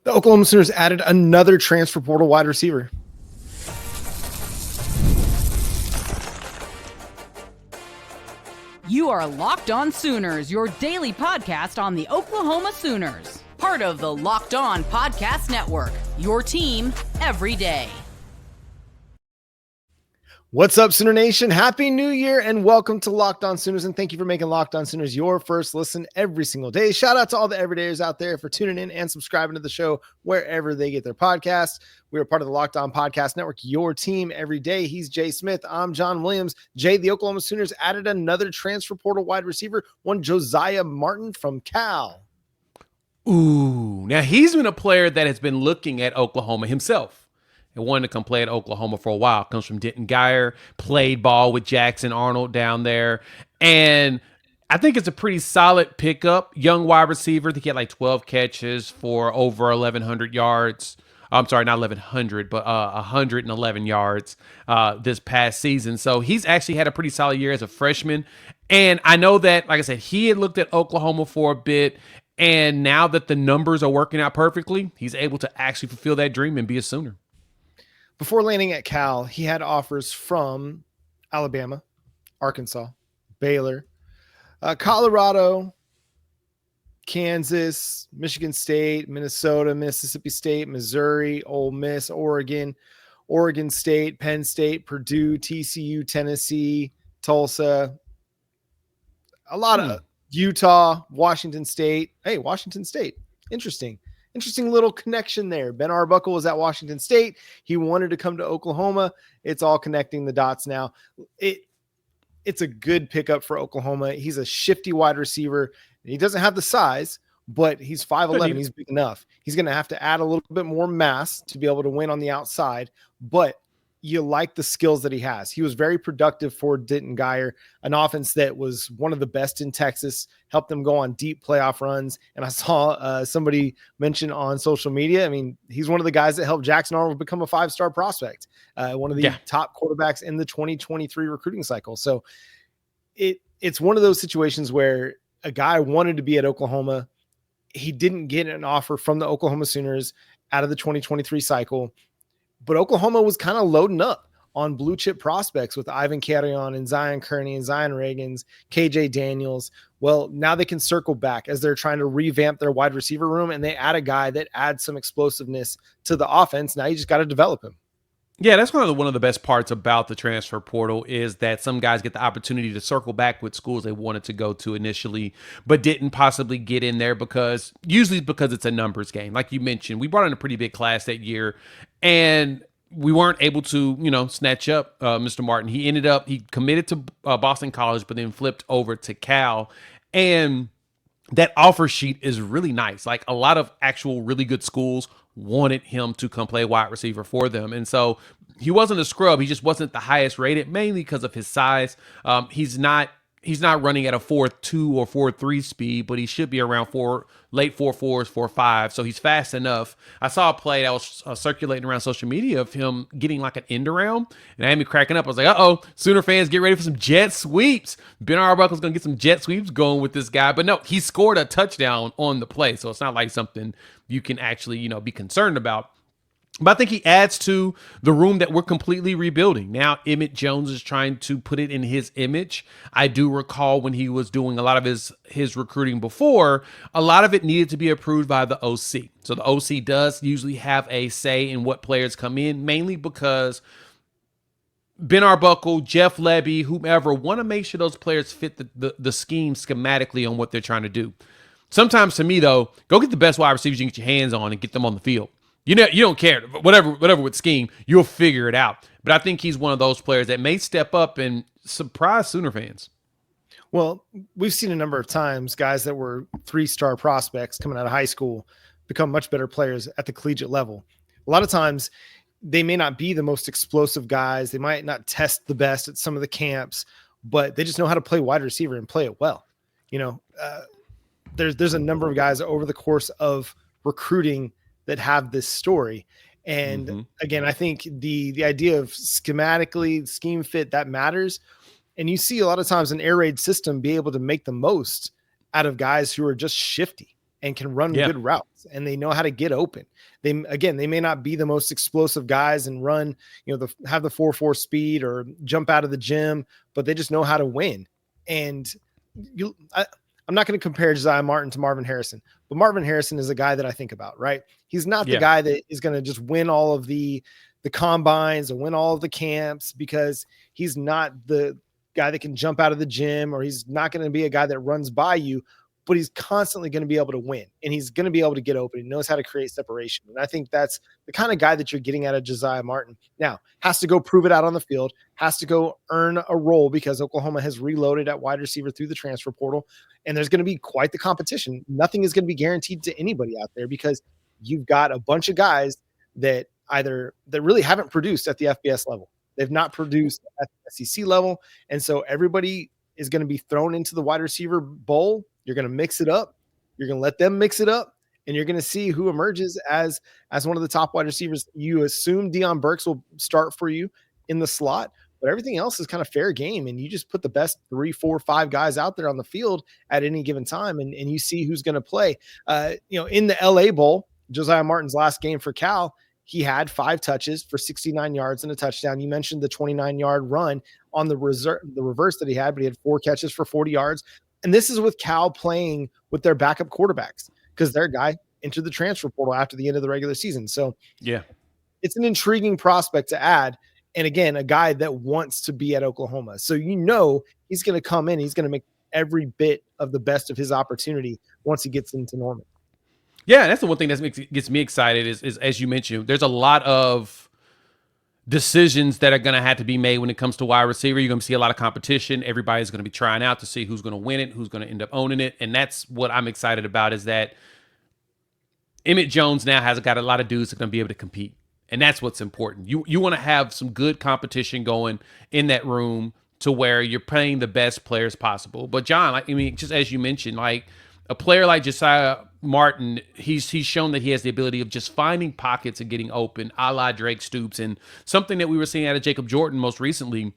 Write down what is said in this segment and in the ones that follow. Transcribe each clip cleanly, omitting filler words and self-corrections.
The Oklahoma Sooners added another transfer portal wide receiver. You are Locked On Sooners, your daily podcast on the Oklahoma Sooners. Part of the Locked On Podcast Network, your team every day. What's up, Sooner Nation? Happy New Year and welcome to Locked On Sooners, and thank you for making Locked On Sooners your first listen every single day. Shout out to all the everydayers out there for tuning in and subscribing to the show wherever they get their podcasts. We are part of the Locked On Podcast Network, your team every day. He's Jay Smith. I'm John Williams. Jay, the Oklahoma Sooners added another transfer portal wide receiver, one Josiah Martin from Cal. Ooh, now he's been a player that has been looking at Oklahoma himself and wanted to come play at Oklahoma for a while. Comes from Denton Guyer, played ball with Jackson Arnold down there. And I think it's a pretty solid pickup. Young wide receiver. I think he had like 12 catches for over 1,100 yards. I'm sorry, not 1,100, but 111 yards this past season. So he's actually had a pretty solid year as a freshman. And I know that, like I said, he had looked at Oklahoma for a bit. And now that the numbers are working out perfectly, he's able to actually fulfill that dream and be a Sooner. Before landing at Cal, he had offers from Alabama, Arkansas, Baylor, Colorado, Kansas, Michigan State, Minnesota, Mississippi State, Missouri, Ole Miss, Oregon, Oregon State, Penn State, Purdue, TCU, Tennessee, Tulsa, a lot of Utah, Washington State. Hey, Washington State. Interesting little connection there. Ben Arbuckle was at Washington State. He wanted to come to Oklahoma. It's all connecting the dots now. It's a good pickup for Oklahoma. He's a shifty wide receiver. He doesn't have the size, but he's 5'11". He's big enough. He's going to have to add a little bit more mass to be able to win on the outside, but you like the skills that he has. He was very productive for Denton Guyer, an offense that was one of the best in Texas, helped them go on deep playoff runs. And I saw somebody mention on social media, I mean, he's one of the guys that helped Jackson Arnold become a 5-star prospect, one of the top quarterbacks in the 2023 recruiting cycle. So it's one of those situations where a guy wanted to be at Oklahoma. He didn't get an offer from the Oklahoma Sooners out of the 2023 cycle. But Oklahoma was kind of loading up on blue chip prospects with Ivan Carrion and Zion Kearney and Zion Reagans, KJ Daniels. Well, now they can circle back as they're trying to revamp their wide receiver room, and they add a guy that adds some explosiveness to the offense. Now you just got to develop him. Yeah, that's one of the best parts about the transfer portal is that some guys get the opportunity to circle back with schools they wanted to go to initially, but didn't possibly get in there because it's a numbers game. Like you mentioned, we brought in a pretty big class that year, and we weren't able to, snatch up Mr. Martin. He committed to Boston College, but then flipped over to Cal, and that offer sheet is really nice. Like a lot of actual really good schools wanted him to come play wide receiver for them. And so he wasn't a scrub. He just wasn't the highest rated, mainly because of his size. He's not running at a 4.2 or 4.3 speed, but he should be around late 4.4s, 4.5. So he's fast enough. I saw a play that was circulating around social media of him getting like an end around, and I had me cracking up. I was like, uh-oh, Sooner fans, get ready for some jet sweeps. Ben Arbuckle's going to get some jet sweeps going with this guy. But no, he scored a touchdown on the play, so it's not like something you can actually, be concerned about. But I think he adds to the room that we're completely rebuilding. Now, Emmett Jones is trying to put it in his image. I do recall when he was doing a lot of his recruiting before, a lot of it needed to be approved by the OC. So the OC does usually have a say in what players come in, mainly because Ben Arbuckle, Jeff Lebby, whomever, want to make sure those players fit the scheme schematically on what they're trying to do. Sometimes, to me, though, go get the best wide receivers you can get your hands on and get them on the field. You don't care. Whatever with scheme, you'll figure it out. But I think he's one of those players that may step up and surprise Sooner fans. Well, we've seen a number of times guys that were 3-star prospects coming out of high school become much better players at the collegiate level. A lot of times they may not be the most explosive guys. They might not test the best at some of the camps, but they just know how to play wide receiver and play it well. There's a number of guys over the course of recruiting that have this story. And again, I think the idea of scheme fit, that matters. And you see a lot of times an air raid system be able to make the most out of guys who are just shifty. and can run good routes, and they know how to get open. They may not be the most explosive guys and run, have the 4.4 speed or jump out of the gym, but they just know how to win. And I'm not going to compare Josiah Martin to Marvin Harrison, but Marvin Harrison is a guy that I think about, right? He's not the guy that is going to just win all of the combines and win all of the camps, because he's not the guy that can jump out of the gym, or he's not going to be a guy that runs by you, but he's constantly going to be able to win, and he's going to be able to get open. He knows how to create separation. And I think that's the kind of guy that you're getting out of Josiah Martin. Now, has to go prove it out on the field, has to go earn a role, because Oklahoma has reloaded at wide receiver through the transfer portal, and there's going to be quite the competition. Nothing is going to be guaranteed to anybody out there, because you've got a bunch of guys that really haven't produced at the FBS level. They've not produced at the SEC level. And so everybody is going to be thrown into the wide receiver bowl. You're going to mix it up. You're going to let them mix it up, and you're going to see who emerges as one of the top wide receivers. You assume Deion Burks will start for you in the slot, but everything else is kind of fair game. And you just put the best 3, 4, 5 guys out there on the field at any given time, and you see who's going to play. In the LA Bowl, Josiah Martin's last game for Cal, he had 5 touches for 69 yards and a touchdown. You mentioned the 29-yard run on the reverse that he had, but he had 4 catches for 40 yards. And this is with Cal playing with their backup quarterbacks, because their guy entered the transfer portal after the end of the regular season. So it's an intriguing prospect to add. And again, a guy that wants to be at Oklahoma. So he's going to come in, he's going to make every bit of the best of his opportunity once he gets into Norman. Yeah, that's the one thing that gets me excited is, as you mentioned, there's a lot of decisions that are going to have to be made when it comes to wide receiver. You're going to see a lot of competition. Everybody's going to be trying out to see who's going to win it, who's going to end up owning it. And that's what I'm excited about, is that Emmett Jones now has got a lot of dudes that are going to be able to compete. And that's what's important. You want to have some good competition going in that room to where you're playing the best players possible. But John, just as you mentioned, a player like Josiah Martin, he's shown that he has the ability of just finding pockets and getting open, a la Drake Stoops, and something that we were seeing out of Jacob Jordan most recently,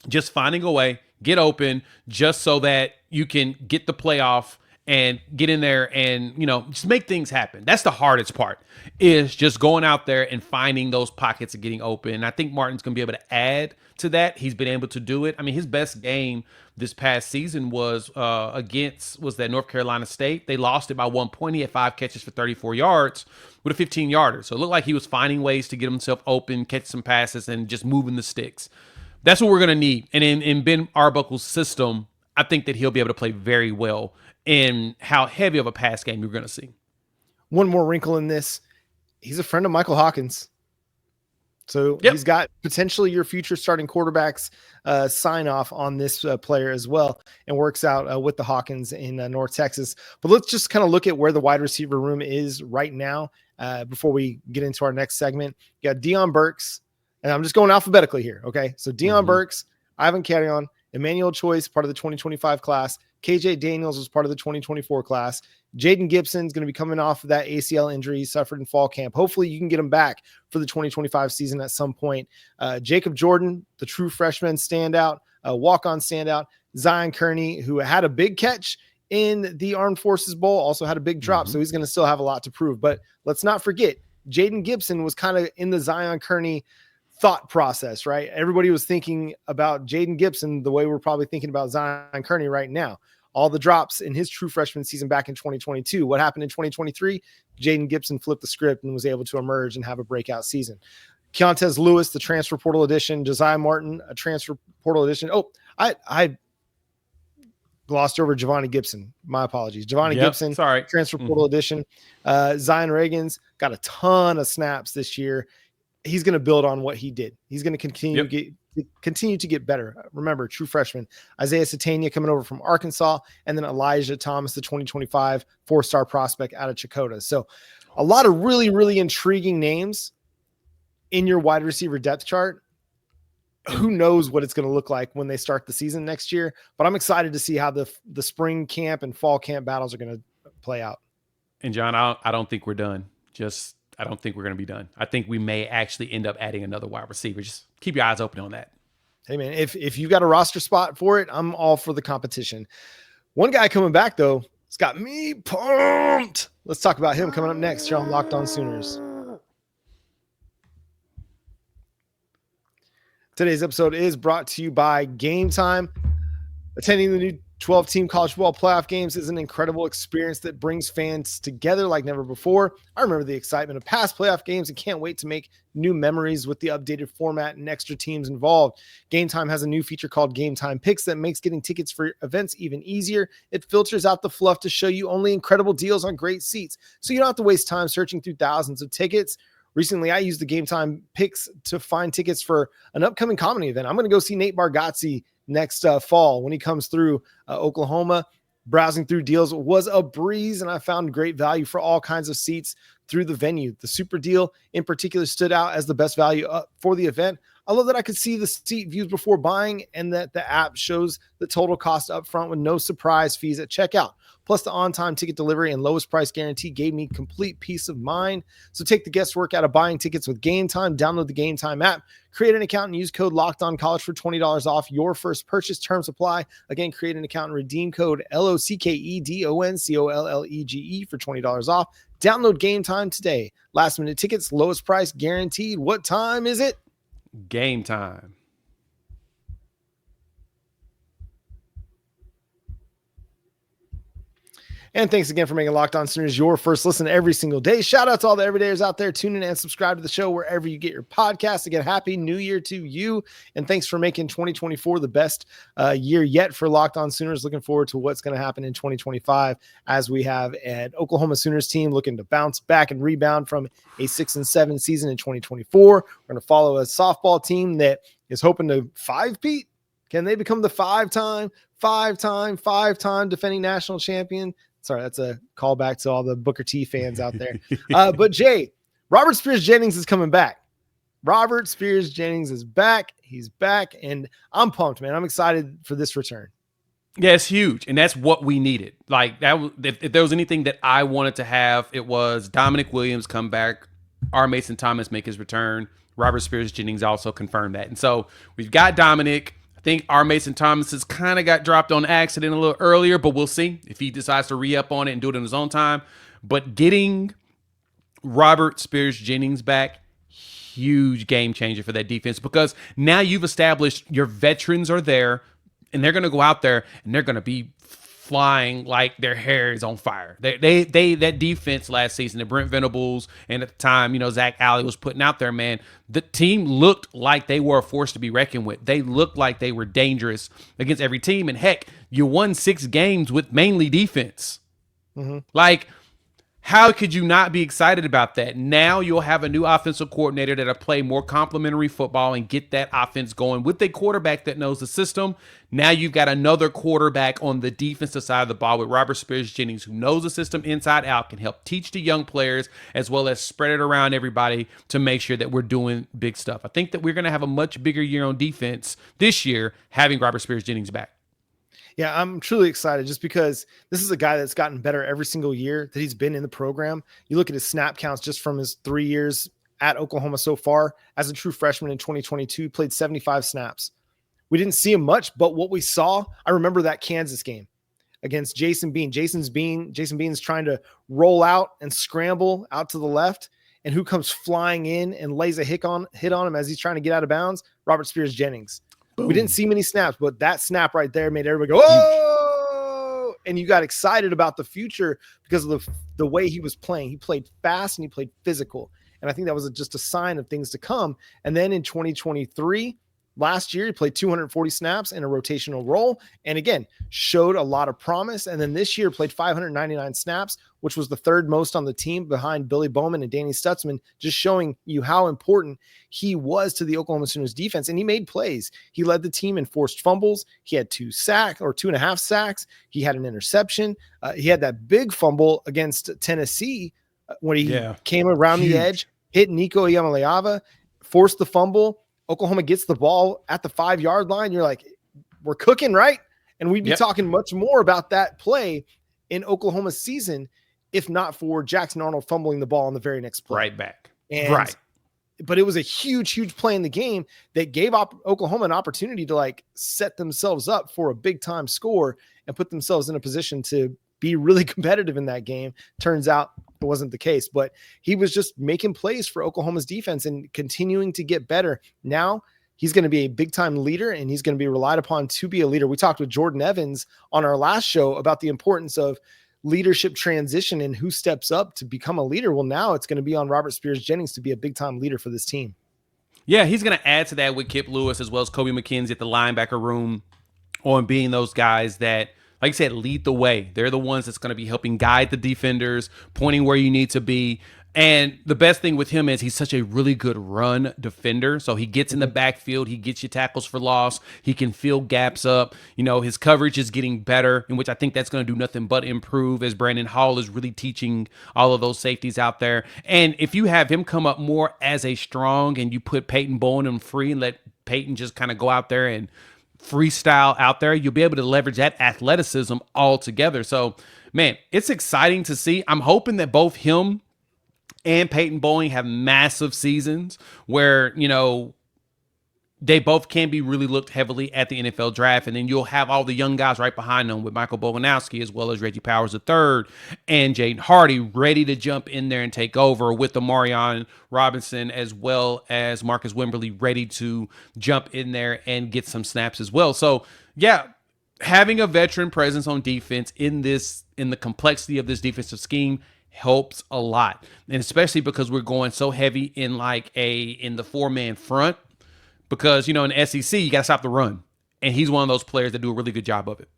just finding a way, get open, just so that you can get the playoff and get in there and, just make things happen. That's the hardest part, is just going out there and finding those pockets and getting open. And I think Martin's going to be able to add to that. He's been able to do it. His best game this past season was that North Carolina State. They lost it by 1 point. He had 5 catches for 34 yards with a 15-yarder. So it looked like he was finding ways to get himself open, catch some passes, and just moving the sticks. That's what we're going to need. And in Ben Arbuckle's system, I think that he'll be able to play very well in how heavy of a pass game you're going to see. One more wrinkle in this. He's a friend of Michael Hawkins. So he's got potentially your future starting quarterbacks sign off on this player as well, and works out with the Hawkins in North Texas. But let's just kind of look at where the wide receiver room is right now before we get into our next segment. You got Deion Burks, and I'm just going alphabetically here. Okay. So Deion Burks, Ivan Carrion, Emmanuel Choice, part of the 2025 class. KJ Daniels was part of the 2024 class. Jaden Gibson's going to be coming off of that ACL injury he suffered in fall camp. Hopefully you can get him back for the 2025 season at some point. Jacob Jordan, the true freshman standout, walk-on standout. Zion Kearney, who had a big catch in the Armed Forces Bowl, also had a big drop, so he's going to still have a lot to prove. But let's not forget, Jaden Gibson was kind of in the Zion Kearney thought process, right? Everybody was thinking about Jaden Gibson the way we're probably thinking about Zion Kearney right now. All the drops in his true freshman season back in 2022. What happened in 2023? Jaden Gibson flipped the script and was able to emerge and have a breakout season. Keontez Lewis, the transfer portal edition. Josiah Martin, a transfer portal edition. Oh, I glossed over Giovanni Gibson. My apologies. Giovanni Gibson, transfer portal edition. Zion Reagan's got a ton of snaps this year. He's going to build on what he did. He's going to continue to get better. Remember, true freshman. Isaiah Satania coming over from Arkansas, and then Elijah Thomas, the 2025 4-star prospect out of Chakotah. So a lot of really, really intriguing names in your wide receiver depth chart. Who knows what it's going to look like when they start the season next year, but I'm excited to see how the spring camp and fall camp battles are going to play out. And John, I don't think we're done. I don't think we're going to be done. I think we may actually end up adding another wide receiver. Just keep your eyes open on that. Hey, man, if you got a roster spot for it, I'm all for the competition. One guy coming back, though, is got me pumped. Let's talk about him coming up next here on Locked On Sooners. Today's episode is brought to you by Game Time. Attending the new 12-team college football playoff games is an incredible experience that brings fans together like never before. I remember the excitement of past playoff games and can't wait to make new memories with the updated format and extra teams involved. Game Time has a new feature called Game Time Picks that makes getting tickets for events even easier. It filters out the fluff to show you only incredible deals on great seats, so you don't have to waste time searching through thousands of tickets. Recently, I used the Game Time Picks to find tickets for an upcoming comedy event. I'm going to go see Nate Bargatze next fall when he comes through Oklahoma. Browsing through deals was a breeze, and I found great value for all kinds of seats through the venue. The super deal in particular stood out as the best value for the event. I love that I could see the seat views before buying and that the app shows the total cost up front with no surprise fees at checkout. Plus, the on-time ticket delivery and lowest price guarantee gave me complete peace of mind. So take the guesswork out of buying tickets with Game Time. Download the Game Time app, create an account, and use code LOCKEDONCollege for $20 off your first purchase. Terms apply. Again, create an account and redeem code LOCKEDONCOLLEGE for $20 off. Download Game Time today. Last minute tickets, lowest price guaranteed. What time is it? Game time. And thanks again for making Locked On Sooners your first listen every single day. Shout out to all the everydayers out there. Tune in and subscribe to the show wherever you get your podcasts. Again, happy new year to you. And thanks for making 2024 the best year yet for Locked On Sooners. Looking forward to what's going to happen in 2025 as we have an Oklahoma Sooners team looking to bounce back and rebound from a 6-7 season in 2024. We're going to follow a softball team that is hoping to five-peat. Can they become the five-time defending national champion? Sorry, that's a callback to all the Booker T fans out there. But Jay, Robert Spears-Jennings is coming back. Robert Spears-Jennings is back. He's back, and I'm pumped, man. I'm excited for this return. Yeah, it's huge, and that's what we needed. Like that, if there was anything that I wanted to have, it was Dominic Williams come back, R. Mason Thomas make his return. Robert Spears-Jennings also confirmed that, and so we've got Dominic. I think R. Mason Thomas has kind of got dropped on accident a little earlier, but we'll see if he decides to re-up on it and do it in his own time. But getting Robert Spears-Jennings back, huge game changer for that defense, because now you've established your veterans are there, and they're going to go out there and they're going to be flying like their hair is on fire. They that defense last season, the Brent Venables, and at the time, Zach Alley was putting out there, man, the team looked like they were a force to be reckoned with. They looked like they were dangerous against every team. And heck, you won 6 games with mainly defense. Mm-hmm. Like, how could you not be excited about that? Now you'll have a new offensive coordinator that'll play more complementary football and get that offense going with a quarterback that knows the system. Now you've got another quarterback on the defensive side of the ball with Robert Spears-Jennings, who knows the system inside out, can help teach the young players as well as spread it around everybody to make sure that we're doing big stuff. I think that we're going to have a much bigger year on defense this year having Robert Spears-Jennings back. Yeah, I'm truly excited just because this is a guy that's gotten better every single year that he's been in the program. You look at his snap counts just from his 3 years at Oklahoma so far. As a true freshman in 2022, he played 75 snaps. We didn't see him much, but what we saw, I remember that Kansas game against Jason Bean. Jason Bean's trying to roll out and scramble out to the left, and who comes flying in and lays a hit on him as he's trying to get out of bounds? Robert Spears-Jennings. Boom. We didn't see many snaps, but that snap right there made everybody go, oh! And you got excited about the future because of the way he was playing. He played fast and he played physical. And I think that was just a sign of things to come. And then in 2023, last year, he played 240 snaps in a rotational role and, again, showed a lot of promise. And then this year played 599 snaps, which was the third most on the team behind Billy Bowman and Danny Stutzman, just showing you how important he was to the Oklahoma Sooners defense. And he made plays. He led the team in forced fumbles. He had 2.5 sacks. He had an interception. He had that big fumble against Tennessee when he came around the edge, hit Nico Iamaleava, forced the fumble. Oklahoma gets the ball at the 5-yard line. You're like, we're cooking, right? And we'd be talking much more about that play in Oklahoma's season if not for Jackson Arnold fumbling the ball on the very next play. Right back. But it was a huge, huge play in the game that gave Oklahoma an opportunity to set themselves up for a big time score and put themselves in a position to be really competitive in that game. Turns out it wasn't the case, but he was just making plays for Oklahoma's defense and continuing to get better. Now he's going to be a big time leader, and he's going to be relied upon to be a leader. We talked with Jordan Evans on our last show about the importance of leadership transition and who steps up to become a leader. Well, now it's going to be on Robert Spears-Jennings to be a big time leader for this team. Yeah, he's going to add to that with Kip Lewis as well as Kobe McKenzie at the linebacker room on being those guys that, like I said, lead the way. They're the ones that's going to be helping guide the defenders, pointing where you need to be. And the best thing with him is he's such a really good run defender. So he gets in the backfield. He gets you tackles for loss. He can fill gaps up. His coverage is getting better, in which I think that's going to do nothing but improve as Brandon Hall is really teaching all of those safeties out there. And if you have him come up more as a strong and you put Peyton Bowen in free and let Peyton just kind of go out there and freestyle out there, you'll be able to leverage that athleticism all together. So, man, it's exciting to see. I'm hoping that both him and Peyton Bowen have massive seasons where, they both can be really looked heavily at the NFL draft. And then you'll have all the young guys right behind them with Michael Boganowski as well as Reggie Powers III and Jaden Hardy ready to jump in there and take over, with the Marion Robinson as well as Marcus Wimberly ready to jump in there and get some snaps as well. So, yeah, having a veteran presence on defense in the complexity of this defensive scheme helps a lot. And especially because we're going so heavy in the 4-man front, because, in the SEC, you got to stop the run. And he's one of those players that do a really good job of it.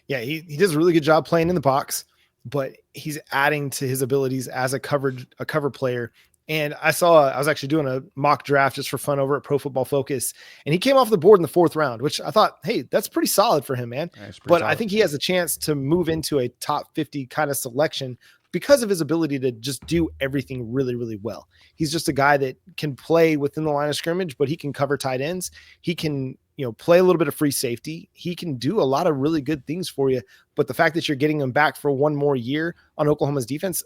Yeah, he does a really good job playing in the box, but he's adding to his abilities as a cover player. And I was actually doing a mock draft just for fun over at Pro Football Focus, and he came off the board in the 4th round, which I thought, hey, that's pretty solid for him, man. But solid. I think he has a chance to move into a top 50 kind of selection because of his ability to just do everything really, really well. He's just a guy that can play within the line of scrimmage, but he can cover tight ends. He can, play a little bit of free safety. He can do a lot of really good things for you. But the fact that you're getting him back for one more year on Oklahoma's defense,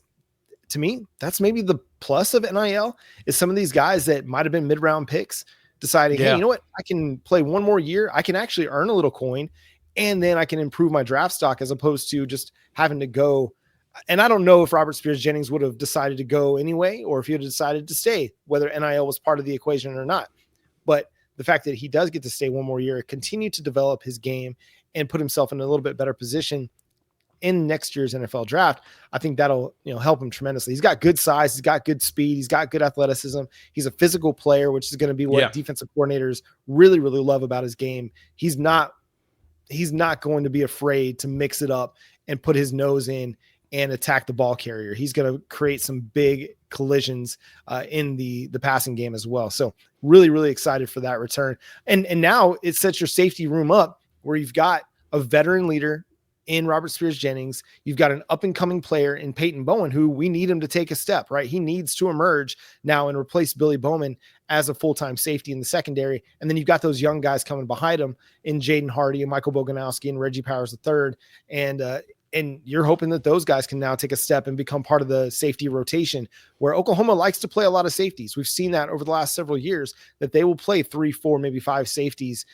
to me, that's maybe the plus of NIL, is some of these guys that might've been mid-round picks deciding, hey, you know what? I can play one more year. I can actually earn a little coin, and then I can improve my draft stock, as opposed to just having to go. And I don't know if Robert Spears-Jennings would have decided to go anyway, or if he had decided to stay, whether NIL was part of the equation or not. But the fact that he does get to stay one more year, continue to develop his game, and put himself in a little bit better position in next year's NFL draft, I think that'll help him tremendously. He's got good size, he's got good speed, he's got good athleticism. He's a physical player, which is going to be what defensive coordinators really, really love about his game. He's not going to be afraid to mix it up and put his nose in and attack the ball carrier. He's going to create some big collisions in the passing game as well. So really, really excited for that return. And now it sets your safety room up where you've got a veteran leader in Robert Spears-Jennings. You've got an up-and-coming player in Peyton Bowen, who we need him to take a step, right? He needs to emerge now and replace Billy Bowman as a full-time safety in the secondary. And then you've got those young guys coming behind him in Jaden Hardy and Michael Boganowski and Reggie Powers III. And you're hoping that those guys can now take a step and become part of the safety rotation, where Oklahoma likes to play a lot of safeties. We've seen that over the last several years, that they will play 3, 4, maybe 5 safeties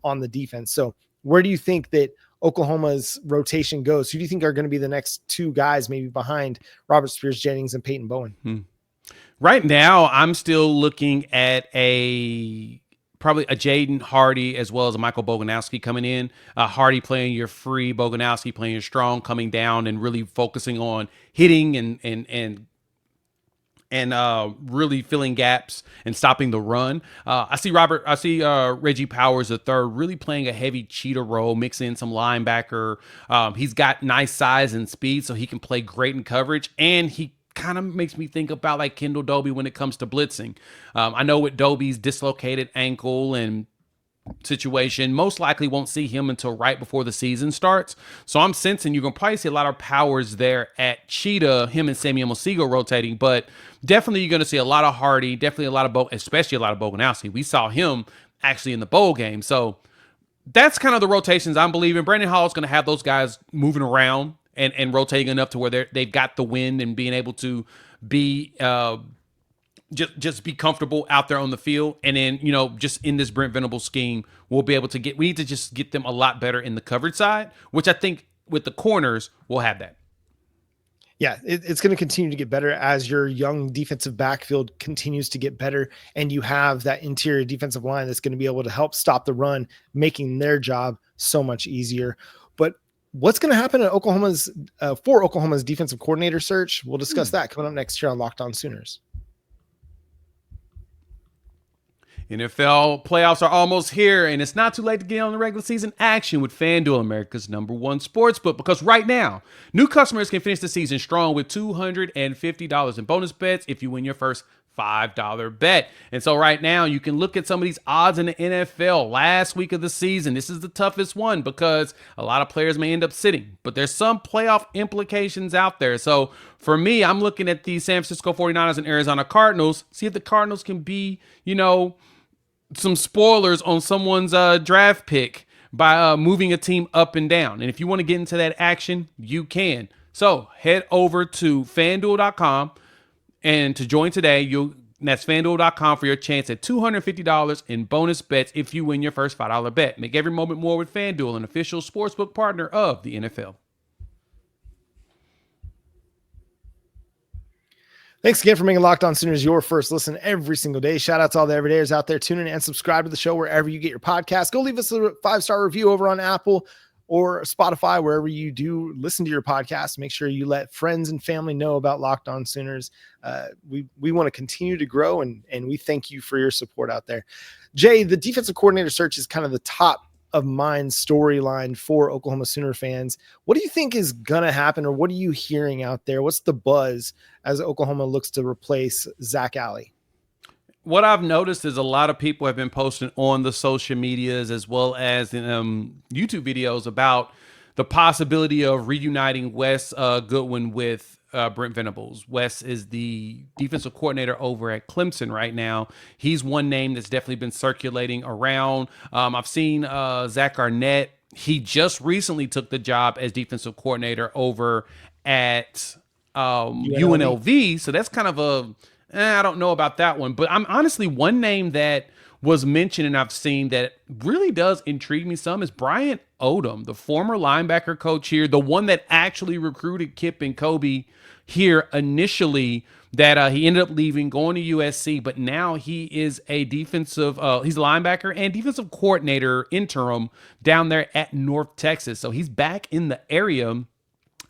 on the defense. So where do you think that Oklahoma's rotation goes? Who do you think are going to be the next 2 guys maybe behind Robert Spears-Jennings and Peyton Bowen? Right now, I'm still looking at probably a Jaden Hardy as well as a Michael Boganowski coming in. Hardy playing your free, Boganowski playing your strong, coming down and really focusing on hitting and really filling gaps and stopping the run. I see Reggie Powers III really playing a heavy cheetah role, mixing in some linebacker. He's got nice size and speed, so he can play great in coverage, and he kind of makes me think about like Kendall Dobie when it comes to blitzing. I know with Dobie's dislocated ankle and situation, most likely won't see him until right before the season starts. So I'm sensing you're going to probably see a lot of Powers there at Cheetah, him and Samuel Mosigo rotating, but definitely you're going to see a lot of Hardy, definitely a lot of especially a lot of Boganowski. We saw him actually in the bowl game. So that's kind of the rotations I'm believing. Brandon Hall is going to have those guys moving around and rotating enough to where they've got the wind and being able to be just be comfortable out there on the field. And then, just in this Brent Venables scheme, we need to just get them a lot better in the coverage side, which I think with the corners will have that. Yeah, it's going to continue to get better as your young defensive backfield continues to get better, and you have that interior defensive line that's going to be able to help stop the run, making their job so much easier. But what's going to happen at Oklahoma's for Oklahoma's defensive coordinator search? We'll discuss that coming up next year on Locked On Sooners. NFL playoffs are almost here, and it's not too late to get on the regular season action with FanDuel, America's #1 sportsbook, because right now, new customers can finish the season strong with $250 in bonus bets if you win your first $5 bet. And so right now, you can look at some of these odds in the NFL last week of the season. This is the toughest one because a lot of players may end up sitting, but there's some playoff implications out there. So for me, I'm looking at the San Francisco 49ers and Arizona Cardinals, see if the Cardinals can be, some spoilers on someone's draft pick by moving a team up and down. And if you want to get into that action, you can. So head over to FanDuel.com, and to join today, that's FanDuel.com for your chance at $250 in bonus bets if you win your first $5 bet. Make every moment more with FanDuel, an official sportsbook partner of the NFL. Thanks again for making Locked On Sooners your first listen every single day. Shout out to all the everydayers out there. Tune in and subscribe to the show wherever you get your podcast. Go leave us a 5-star review over on Apple or Spotify, wherever you do listen to your podcast. Make sure you let friends and family know about Locked On Sooners. We want to continue to grow, and we thank you for your support out there. Jay, the defensive coordinator search is kind of the top of mind storyline for Oklahoma Sooner fans. What do you think is going to happen, or what are you hearing out there? What's the buzz as Oklahoma looks to replace Zach Alley? What I've noticed is a lot of people have been posting on the social medias as well as in YouTube videos about the possibility of reuniting Wes Goodwin with Brent Venables. Wes is the defensive coordinator over at Clemson right now. He's one name that's definitely been circulating around. I've seen Zach Arnett. He just recently took the job as defensive coordinator over at UNLV. So that's kind of I don't know about that one. But I'm honestly, one name that was mentioned and I've seen that really does intrigue me some is Bryant Odom, the former linebacker coach here, the one that actually recruited Kip and Kobe here initially, that he ended up leaving, going to USC, but now he is a defensive, he's a linebacker and defensive coordinator interim down there at North Texas. So he's back in the area.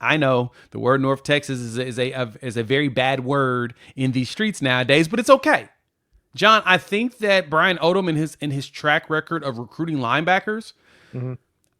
I know the word North Texas is a very bad word in these streets nowadays, but it's okay. John, I think that Brian Odom in his track record of recruiting linebackers,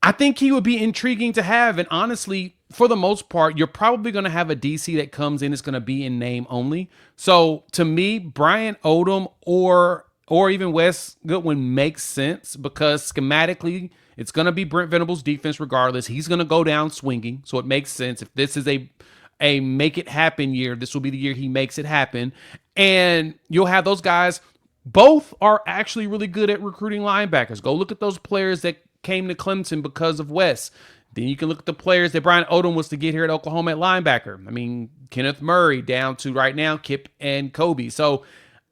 I think he would be intriguing to have. And honestly, for the most part, you're probably going to have a DC that comes in. It's going to be in name only. So to me, Brian Odom or even Wes Goodwin makes sense because schematically, it's going to be Brent Venables' defense regardless. He's going to go down swinging. So it makes sense. If this is a make it happen year, this will be the year he makes it happen. And you'll have those guys. Both are actually really good at recruiting linebackers. Go look at those players that came to Clemson because of Wes. Then you can look at the players that Brian Odom was to get here at Oklahoma at linebacker. I mean, Kenneth Murray down to right now, Kip and Kobe. So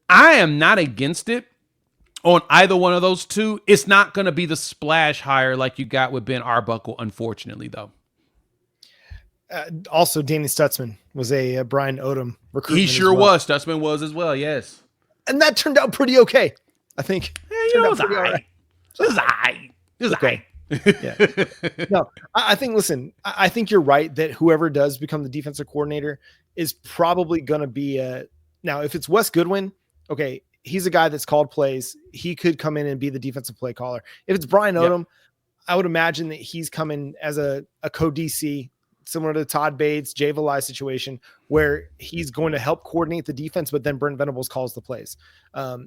I am not against it on either one of those two. It's not going to be the splash hire like you got with Ben Arbuckle, unfortunately, though. Also, Danny Stutzman was a Brian Odom recruitment. He sure was. Stutzman was as well, yes. And that turned out pretty okay, I think. Yeah, it was all right. It was all right. It was okay. Yeah. No, I think, listen, I think you're right that whoever does become the defensive coordinator is probably going to be now, if it's Wes Goodwin, okay, he's a guy that's called plays. He could come in and be the defensive play caller. If it's Brian Odom, I would imagine that he's coming as a co-DC, similar to the Todd Bates, Jay Valai situation, where he's going to help coordinate the defense, but then Brent Venables calls the plays.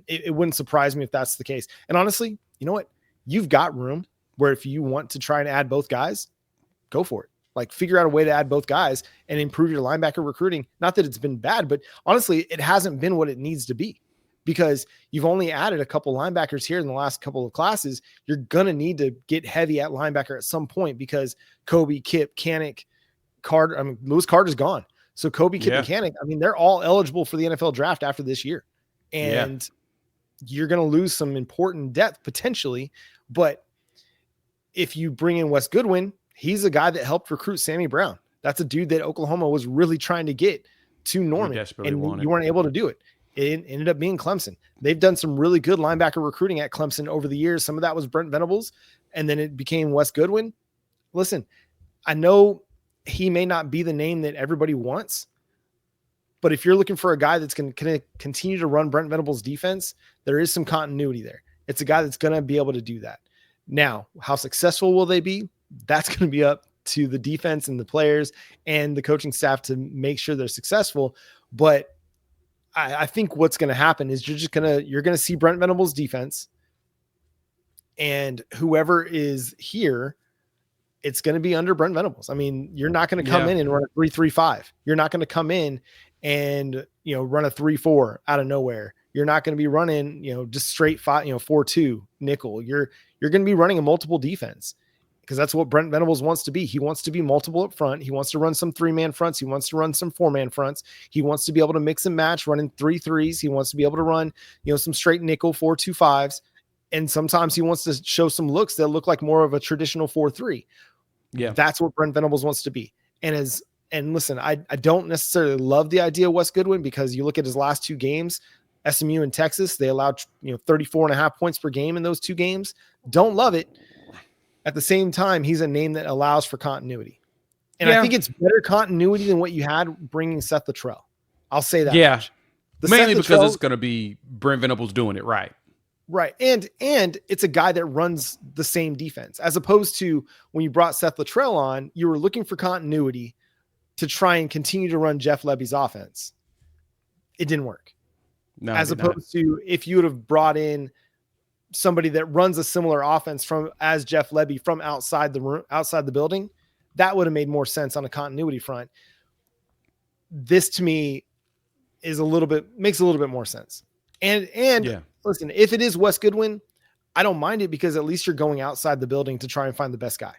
It wouldn't surprise me if that's the case. And honestly, you know what? You've got room where if you want to try and add both guys, go for it. Like, figure out a way to add both guys and improve your linebacker recruiting. Not that it's been bad, but honestly, it hasn't been what it needs to be because you've only added a couple linebackers here in the last couple of classes. You're going to need to get heavy at linebacker at some point because Kobe, Kip, Kanik, Carter, I mean, Lewis Carter's gone. So Kobe, Kip, and Kanik, I mean, they're all eligible for the NFL draft after this year. And you're going to lose some important depth potentially. But if you bring in Wes Goodwin, He's a guy that helped recruit Sammy Brown. That's a dude that Oklahoma was really trying to get to Norman, and you weren't able to do it. It ended up being Clemson. They've done some really good linebacker recruiting at Clemson over the years. Some of that was Brent Venables, and then it became Wes Goodwin. Listen, I know he may not be the name that everybody wants, but if you're looking for a guy that's going to continue to run Brent Venables' defense, there is some continuity there. It's a guy that's going to be able to do that. Now, how successful will they be? That's going to be up to the defense and the players and the coaching staff to make sure they're successful. But I think what's going to happen is you're going to see Brent Venables' defense, and whoever is here, it's going to be under Brent Venables. I mean, you're not going to come in and run a 3-3-5. You're not going to come in and, run a 3-4 out of nowhere. You're not going to be running, just straight 4-2 nickel. You're going to be running a multiple defense, because that's what Brent Venables wants to be. He wants to be multiple up front. He wants to run some 3-man fronts. He wants to run some 4-man fronts. He wants to be able to mix and match, running 3-3s. He wants to be able to run, some straight nickel 4-2-5s. And sometimes he wants to show some looks that look like more of a traditional 4-3. Yeah. That's what Brent Venables wants to be. And listen, I don't necessarily love the idea of Wes Goodwin, because you look at his last 2 games, SMU and Texas, they allowed 34.5 points per game in those 2 games. Don't love it. At the same time, he's a name that allows for continuity. And I think it's better continuity than what you had bringing Seth Luttrell. I'll say that. Yeah. Mainly because it's going to be Brent Venables doing it right. Right. And it's a guy that runs the same defense, as opposed to when you brought Seth Luttrell on, you were looking for continuity to try and continue to run Jeff Lebby's offense. It didn't work. No, as opposed to if you would have brought in somebody that runs a similar offense as Jeff Lebby from outside the room, outside the building, that would have made more sense on a continuity front. This to me makes a little bit more sense. And listen, if it is Wes Goodwin, I don't mind it, because at least you're going outside the building to try and find the best guy.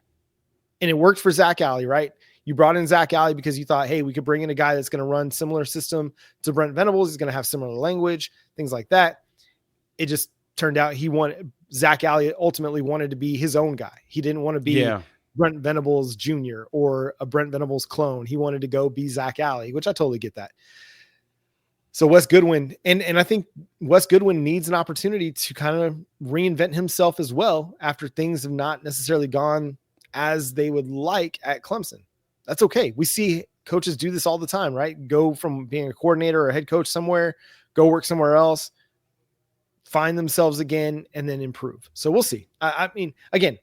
And it worked for Zach Alley, right? You brought in Zach Alley because you thought, hey, we could bring in a guy that's going to run similar system to Brent Venables. He's going to have similar language, things like that. It just turned out Zach Alley ultimately wanted to be his own guy. He didn't want to be Brent Venables Jr. or a Brent Venables clone. He wanted to go be Zach Alley, which I totally get that. So Wes Goodwin, and I think Wes Goodwin needs an opportunity to kind of reinvent himself as well after things have not necessarily gone as they would like at Clemson. That's okay. We see coaches do this all the time, right? Go from being a coordinator or a head coach somewhere, go work somewhere else, find themselves again, and then improve. So we'll see. I mean, again,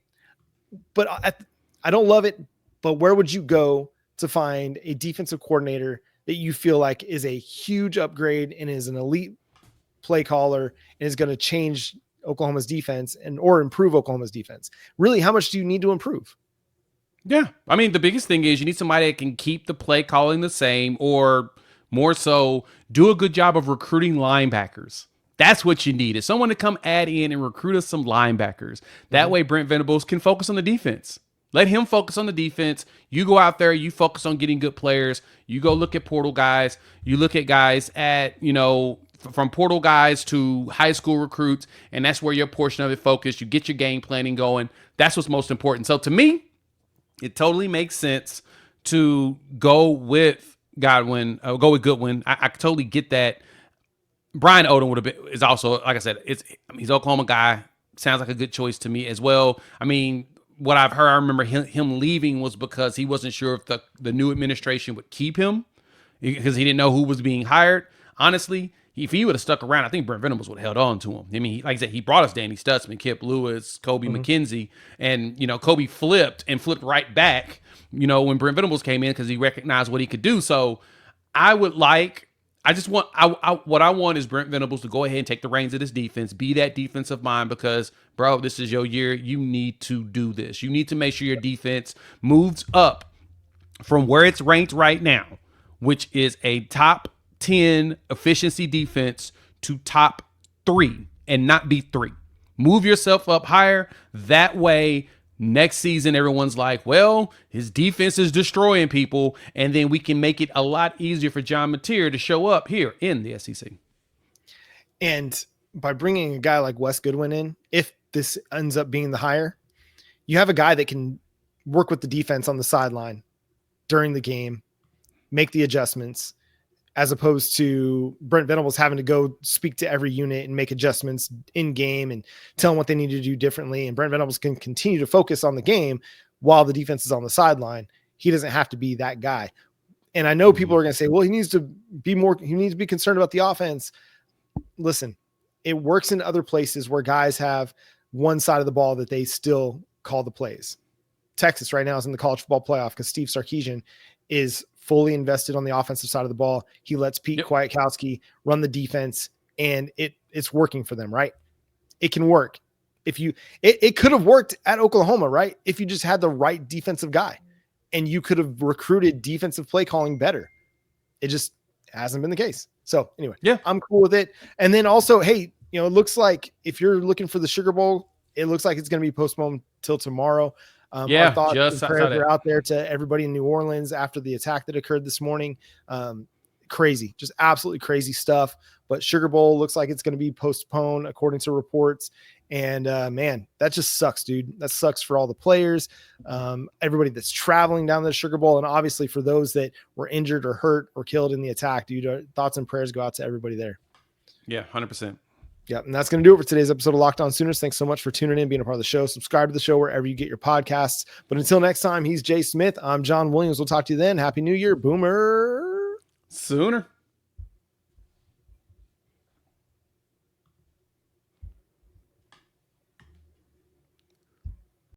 but I don't love it, but where would you go to find a defensive coordinator that you feel like is a huge upgrade and is an elite play caller and is going to change Oklahoma's defense or improve Oklahoma's defense? Really, how much do you need to improve? Yeah. I mean, the biggest thing is you need somebody that can keep the play calling the same, or more so, do a good job of recruiting linebackers. That's what you need, is someone to come add in and recruit us some linebackers. That way Brent Venables can focus on the defense. Let him focus on the defense. You go out there, you focus on getting good players. You go look at portal guys. You look at guys at, from portal guys to high school recruits, and that's where your portion of it focused. You get your game planning going. That's what's most important. So to me, it totally makes sense to go with Goodwin. I totally get that. Brian Odom is also, like I said, he's an Oklahoma guy. Sounds like a good choice to me as well. I mean, what I've heard, I remember him leaving was because he wasn't sure if the new administration would keep him, because he didn't know who was being hired. Honestly, if he would have stuck around, I think Brent Venables would have held on to him. I mean, like I said, he brought us Danny Stutzman, Kip Lewis, Kobe McKenzie, and, Kobe flipped right back, when Brent Venables came in, because he recognized what he could do. So what I want is Brent Venables to go ahead and take the reins of this defense, be that defensive mind, because, bro, this is your year. You need to do this. You need to make sure your defense moves up from where it's ranked right now, which is a top 10 efficiency defense, to top 3 and not be 3. Move yourself up higher. That way, next season, everyone's like, well, his defense is destroying people, and then we can make it a lot easier for John Mateer to show up here in the SEC. And by bringing a guy like Wes Goodwin in, if this ends up being the hire, you have a guy that can work with the defense on the sideline during the game, make the adjustments, as opposed to Brent Venables having to go speak to every unit and make adjustments in game and tell them what they need to do differently. And Brent Venables can continue to focus on the game while the defense is on the sideline. He doesn't have to be that guy. And I know people are going to say, well, he needs to be concerned about the offense. Listen, it works in other places where guys have one side of the ball that they still call the plays. Texas right now is in the college football playoff because Steve Sarkisian is fully invested on the offensive side of the ball. He lets Pete Kwiatkowski run the defense, and it's working for them, right? It can work. It could have worked at Oklahoma, right? If you just had the right defensive guy and you could have recruited defensive play calling better. It just hasn't been the case. So anyway, I'm cool with it. And then also, hey, it looks like if you're looking for the Sugar Bowl, it looks like it's going to be postponed till tomorrow. Our thoughts and prayers are out there to everybody in New Orleans after the attack that occurred this morning. Crazy, just absolutely crazy stuff. But Sugar Bowl looks like it's going to be postponed according to reports. And man, that just sucks, dude. That sucks for all the players, everybody that's traveling down to the Sugar Bowl, and obviously for those that were injured or hurt or killed in the attack, dude. Thoughts and prayers go out to everybody there. Yeah, 100%. Yeah, and that's going to do it for today's episode of Locked On Sooners. Thanks so much for tuning in, being a part of the show. Subscribe to the show wherever you get your podcasts. But until next time, he's Jay Smith. I'm John Williams. We'll talk to you then. Happy New Year, Boomer Sooner.